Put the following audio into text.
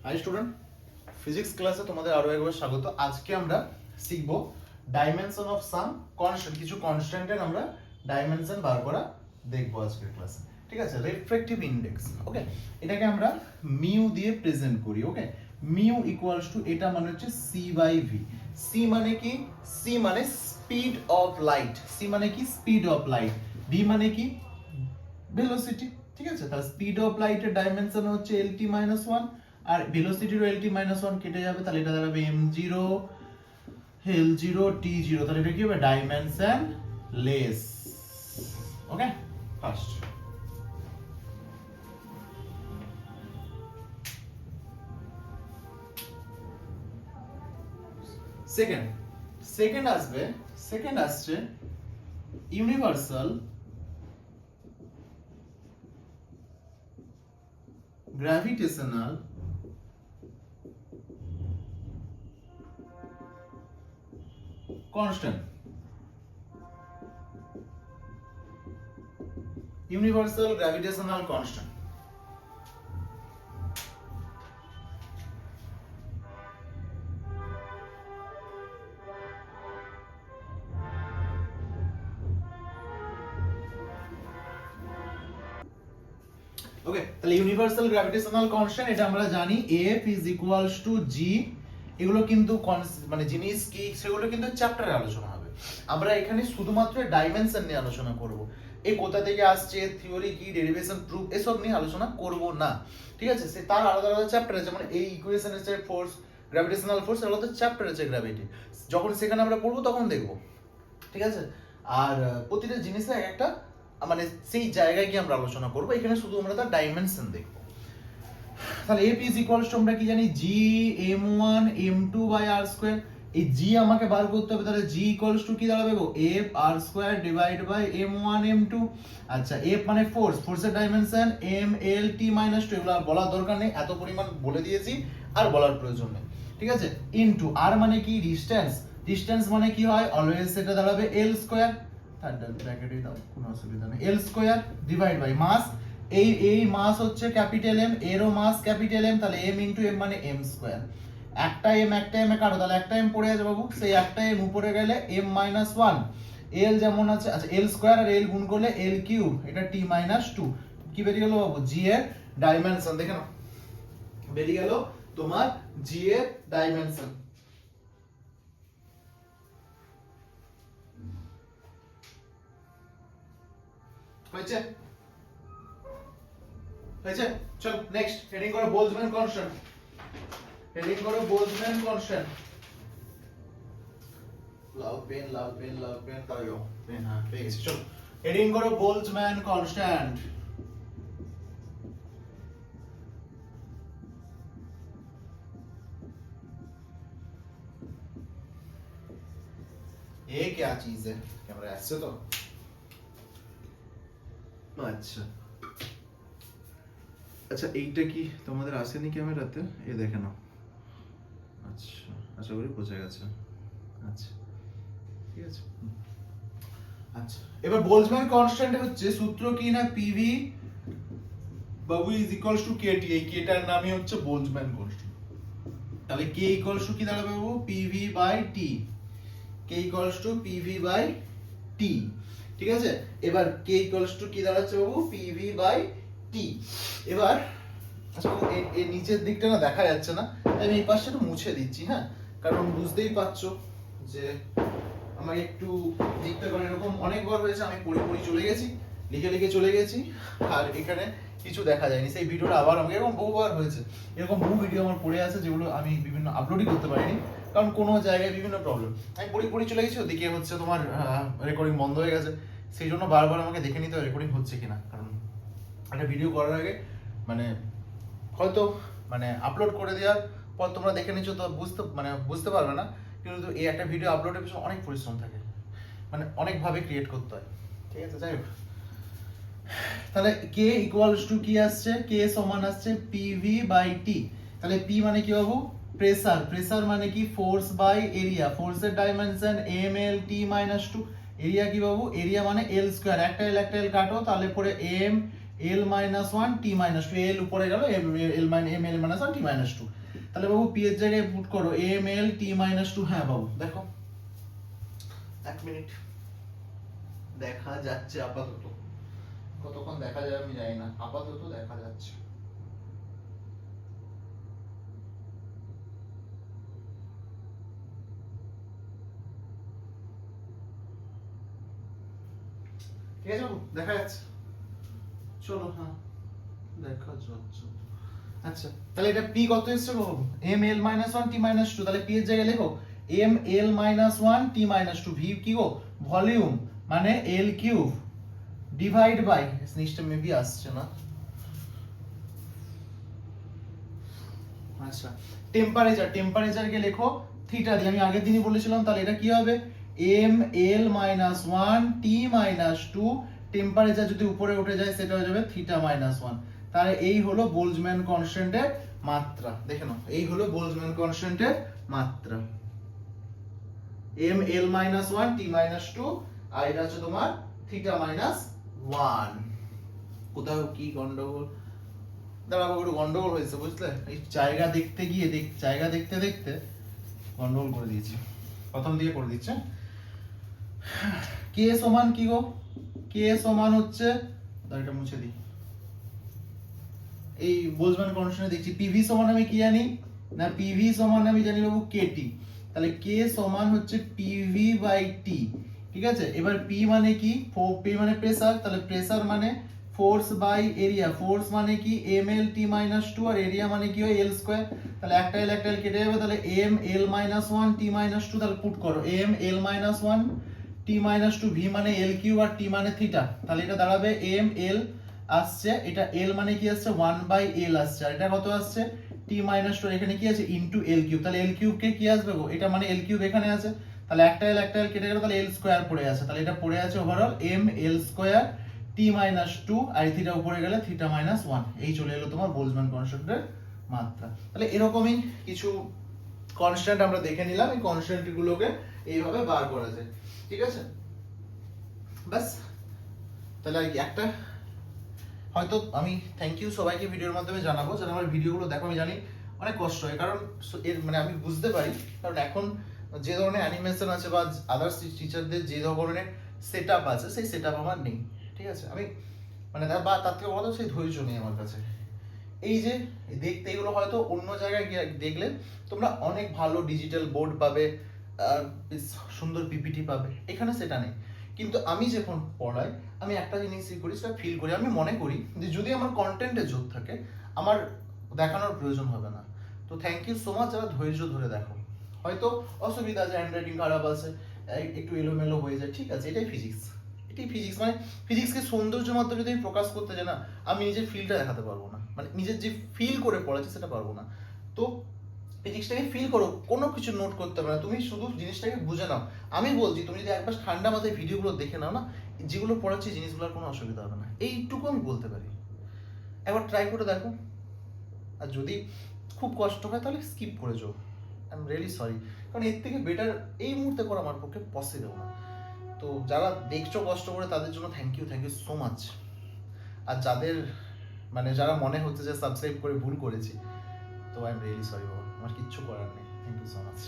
High student, physics ক্লাসে তোমাদের আরো একবার স্বাগত। আজকে আমরা শিখব ডাইমেনশন অফ সাম কনস্ট্যান্ট। কিছু কনস্ট্যান্টের আমরা ডাইমেনশন বার করা দেখবো আজকের ক্লাসে। ঠিক আছে, রিফ্র্যাক্টিভ ইনডেক্স। ওকে, এটাকে আমরা মিউ দিয়ে প্রেজেন্ট করি। ওকে, মিউ ইকুয়ালস টু, এটা মানে হচ্ছে সি বাই ভি। সি মানে কি? সি মানে স্পিড অফ লাইট। সি মানে কি? Speed of light. ভি মানে কি? ভেলোসিটি। ঠিক আছে, তাহলে স্পিড অফ লাইটের ডাইমেনশন হচ্ছে lt মাইনাস ওয়ান, আর ভেলোসিটির lt মাইনাস ওয়ান কেটে যাবে, তাহলে এটা দাঁড়াবে m0 l0 t0। তাহলে এটা কি হবে? Dimensionless. Okay, first. Second second আসছে universal gravitational constant। Universal gravitational constant. Okay, তাহলে ইউনিভার্সাল গ্র্যাভিটেশনাল কনস্ট্যান্ট এটা আমরা জানি F is equals to G। এগুলো কিন্তু মানে জিনিস কি সেগুলো কিন্তু চ্যাপ্টারে আলোচনা হবে। আমরা এখানে শুধুমাত্র ডাইমেনশন নিয়ে আলোচনা করব। এই কোথা থেকে আসছে, থিওরি কি, ডেরিভেশন, প্রুফ, এসব নিয়ে আলোচনা করব না। ঠিক আছে, সে তার আলাদা আলাদা চ্যাপ্টার আছে। মানে এই ইকুয়েশন আছে ফোর্স, গ্র্যাভিটেশনাল ফোর্স, এগুলো তো চ্যাপ্টার আছে গ্র্যাভিটি। যখন সেখানে আমরা পড়বো তখন দেখব। ঠিক আছে, আর প্রতিটা জিনিসের এক একটা মানে সেই জায়গায় গিয়ে আমরা আলোচনা করবো। এখানে শুধু আমরা তার ডাইমেনশন দেখবো। তাহলে এফ ইজ ইকুয়ালস টু, আমরা কি জানি? G m1 m2 by R square. এই জি আমাকে বার করতে হবে, তাহলে জি ইকুয়ালস টু কি দাঁড়াবে গো? F R square divide by m1 m2। আচ্ছা, এফ মানে ফোর্স, ফোর্সের dimension m l t minus 2। এগুলো আর বলার দরকার নেই, এত পরিমাণ বলে দিয়েছি, আর বলার প্রয়োজন নেই। ঠিক আছে, ইনটু আর মানে কি? ডিসটেন্স। ডিসটেন্স মানে কি হয়? অলওয়েজ সেটা দাঁড়াবে l স্কয়ার। থার্ড ব্র্যাকেটে দাও, কোনো অসুবিধা নেই। l স্কয়ার ডিভাইড বাই মাস। এই মাস হচ্ছে ক্যাপিটাল এম, এরও মাস ক্যাপিটাল এম, তাহলে m ইনটু m মানে m স্কয়ার। একটা m এ কাটো, তাহলে একটা m পড়ে আছে বাবু। সেই একটা m উপরে গেলে m মাইনাস 1। l যেমন আছে, আচ্ছা l স্কয়ার আর l গুণ করলে l কিউব, এটা t মাইনাস 2। কি বেরিয়ে গেল বাবু? g এর ডাইমেনশন। দেখে নাও, বেরিয়ে গেল তোমার g এর ডাইমেনশন। হয়েছে? হয়েছে? চল নেক্সট হেডিং করো বোলজম্যান কনস্ট্যান্ট। হেডিং করো বোলজম্যান কনস্ট্যান্ট। লাল পেন তাইও পেন, হ্যাঁ পেয়ে গেছি। চলো হেডিং করো বোলজম্যান কনস্ট্যান্ট। ये क्या चीज है? कैमरा ऐसे तो আচ্ছা আচ্ছা, এইটা কি তোমাদের আসেনি ক্যামেরাতে? এ দেখে নাও। আচ্ছা, আশা করি বোঝা গেছে। আচ্ছা, ঠিক আছে। আচ্ছা, এবার বোলজম্যান কনস্ট্যান্ট হচ্ছে সূত্র কি না? PV Babu is equals two Katie. এই কেটার নামই হচ্ছে বোলজম্যান কনস্ট্যান্ট। তাহলে কে ইকুয়ালস টু কি দাঁড়াবে বাবু? PV by T. K equals to PV by T. ঠিক আছে, এবার কে ইকুয়ালস টু কি দাঁড়াচ্ছে বাবু? PV by T. এবার আচ্ছা, এই নিচের দিকটা না দেখা যাচ্ছে না, আমি এই পাশটা একটু মুছে দিচ্ছি। হ্যাঁ, কারণ বুঝতেই পারছো যে আমাকে একটু দেখতে পারে। এরকম অনেকবার হয়েছে, আমি পড়ে চলে গেছি, লিখে চলে গেছি, আর এখানে কিছু দেখা যায়নি। সেই ভিডিওটা আবার আমাকে এরকম বহুবার হয়েছে। এরকম বহু ভিডিও আমার পড়ে আছে যেগুলো আমি বিভিন্ন আপলোডই করতে পারিনি, কারণ কোনো জায়গায় বিভিন্ন প্রবলেম। আমি পড়ে চলে গেছি, ওদিকে হচ্ছে তোমার রেকর্ডিং বন্ধ হয়ে গেছে। সেই জন্য বারবার আমাকে দেখে নিতে হয় রেকর্ডিং হচ্ছে কিনা। কারণ একটা ভিডিও করার আগে মানে হয়তো মানে আপলোড করে দেওয়ার পর তোমরা দেখে নিচ্ছ তো বুঝতে পারবে না, কিন্তু এই একটা ভিডিও আপলোডের পিছনে অনেক পরিশ্রম থাকে, মানে অনেকভাবে ক্রিয়েট করতে হয়। ঠিক আছে, যাই হোক। তাহলে কে ইকুয়ালস টু কি আসছে? কে সমান আসছে পিভি বাই টি। তাহলে পি মানে কি বাবু? প্রেসার। প্রেসার মানে কি? Force by area. ফোর্সের dimension M L T minus 2। Area কি বাবু? এরিয়া মানে এল স্কয়ার। একটা এল কাটো, তাহলে পরে M L minus one T minus two, L উপরে গেল L minus one T minus two. তাহলে বাবু পি এর জায়গায় পুট করো M L T minus two. হ্যাঁ বাবু দেখো, এক মিনিট, দেখা যাচ্ছে আপাতত, কতক্ষণ দেখা যাবে আমি জানি না, আপাতত দেখা যাচ্ছে। ঠিক আছে বাবু, দেখা যাচ্ছে, চলো হ্যাঁ দেখা যাচ্ছে। আচ্ছা তাহলে এটা পি কত এসছে বাবু, M L minus one T minus two. তাহলে পি এর জায়গায় লেখো M L minus one T minus two. V কি গো, ভলিউম মানে এল কিউব ডিভাইড বাই, নিচটা মেবি আসছে না, আচ্ছা টেম্পারেচার, টেম্পারেচারকে লেখো থিটা দিয়ে, আমি আগের দিনই বলেছিলাম। তাহলে এটা কি হবে, M L minus one T minus two, temperature যদি উপরে উঠে যায় সেটা হয়ে যাবে থিটা মাইনাস ওয়ান। তাহলে এই হলো বোলজম্যান কনস্ট্যান্টের মাত্রা, দেখে নাও এই হলো বোলজম্যান কনস্ট্যান্টের মাত্রা, M L minus one T minus two, আর এটা হচ্ছে তোমার থিটা মাইনাস ওয়ান। কোথাও কি গন্ডগোল, দাঁড়াবো একটু গন্ডগোল হয়েছে বুঝলে, এই জায়গা দেখতে গিয়ে জায়গা দেখতে দেখতে গন্ডগোল করে দিয়েছি, প্রথম দিয়ে করে দিচ্ছে। কে সমান কি গো, কে সমান হচ্ছে, এটা মুছে দিই, এই বোলজম্যান কনস্ট্যান্টে দেখছি পিভি সমান আমি কি জানি না, পিভি সমান আমি জানি বাবু কেটি। তাহলে কে সমান হচ্ছে পিভি বাই টি, ঠিক আছে। এবার পি মানে কি, পি মানে প্রেসার, তাহলে প্রেসার মানে ফোর্স বাই এরিয়া, ফোর্স মানে কি M L T minus two, আর এরিয়া মানে কি হয় এল স্কোয়ার। তাহলে একটা এল কেটে যাবে, তাহলে M L minus one T minus two, তাহলে পুট করো M L minus one T minus two, V মানে এল কিউ আর টি মানে থিটা। তাহলে এটা দাঁড়াবে এম এল আসছে, এটা এল মানে কি আসছে ওয়ান বাই এল আসছে, আর এটা কত আসছে টি মাইনাস টু, এখানে কি আছে ইন্টু এল কিউব। তাহলে এল কিউব কে কি আসবে গো, এটা মানে এল কিউব এখানে আছে, তাহলে একটা এল কেটে গেল, তাহলে এল স্কোয়ার পড়ে আছে, তাহলে এটা পড়ে আছে ওভারঅল এম এল স্কোয়ার টি মাইনাস টু, আর থিটা উপরে গেলে থিটা মাইনাস ওয়ান। এই চলে এলো তোমার বোলজম্যান কনস্ট্যান্টের মাত্রা। তাহলে এরকমই কিছু কনস্ট্যান্ট আমরা দেখে নিলাম, এই কনস্ট্যান্ট গুলোকে এইভাবে বার করা যায়, ঠিক আছে। বাস তাহলে একটা হয়তো আমি থ্যাংক ইউ সবাইকে ভিডিওর মাধ্যমে জানাবো, যারা আমার ভিডিওগুলো দেখো, আমি জানি অনেক কষ্ট হয়, কারণ এর মানে আমি বুঝতে পারি, কারণ এখন যে ধরনের অ্যানিমেশন আছে বা আদার্স টিচারদের যে ধরনের সেট আপ আছে, সেই সেট আপ আমার নেই, ঠিক আছে। আমি মানে বা তার থেকে বড় সেই ধৈর্য নেই আমার কাছে। এই যে দেখতে এগুলো হয়তো অন্য জায়গায় গিয়ে দেখলে তোমরা অনেক ভালো ডিজিটাল বোর্ড পাবে, সুন্দর পিপিটি পাবে, এখানে সেটা নেই। কিন্তু আমি যখন পড়াই, আমি একটা জিনিসই করি, সেটা ফিল করি, আমি মনে করি যে যদি আমার কন্টেন্টে যোগ থাকে, আমার দেখানোর প্রয়োজন হবে না। তো থ্যাংক ইউ সো মাচ যারা ধৈর্য ধরে দেখো। হয়তো অসুবিধা আছে, হ্যান্ডরাইটিং খারাপ আছে, একটু এলোমেলো হয়ে যায়, ঠিক আছে, এটাই ফিজিক্স, এটাই ফিজিক্স। মানে ফিজিক্সকে সৌন্দর্য মাধ্যমে যদি আমি প্রকাশ করতে চাই না, আমি নিজের ফিলটা দেখাতে পারবো না, মানে নিজের যে ফিল করে পড়াচ্ছি সেটা পারবো না। তো ফিজিক্সটাকে ফিল করো, কোনো কিছু নোট করতে হবে না, তুমি শুধু জিনিসটাকে বুঝে নাও। আমি বলছি তুমি যদি একবার ঠান্ডা মাথায় ভিডিওগুলো দেখে নাও না, যেগুলো পড়াচ্ছি জিনিসগুলোর কোনো অসুবিধা হবে না, এইটুকু আমি বলতে পারি। একবার ট্রাই করে দেখো, আর যদি খুব কষ্ট হয় তাহলে স্কিপ করে যাও, আই এম রিয়েলি সরি, কারণ এর থেকে বেটার এই মুহূর্তে করা আমার পক্ষে পসিবল না। তো যারা দেখছো কষ্ট করে, তাদের জন্য থ্যাংক ইউ সো মাচ। আর যাদের মানে যারা মনে হচ্ছে যে সাবস্ক্রাইব করে ভুল করেছি, তো আই এম রিয়েলি সরি বাবা, আমার কিচ্ছু করার নেই, থ্যাংক ইউ সো মাচ।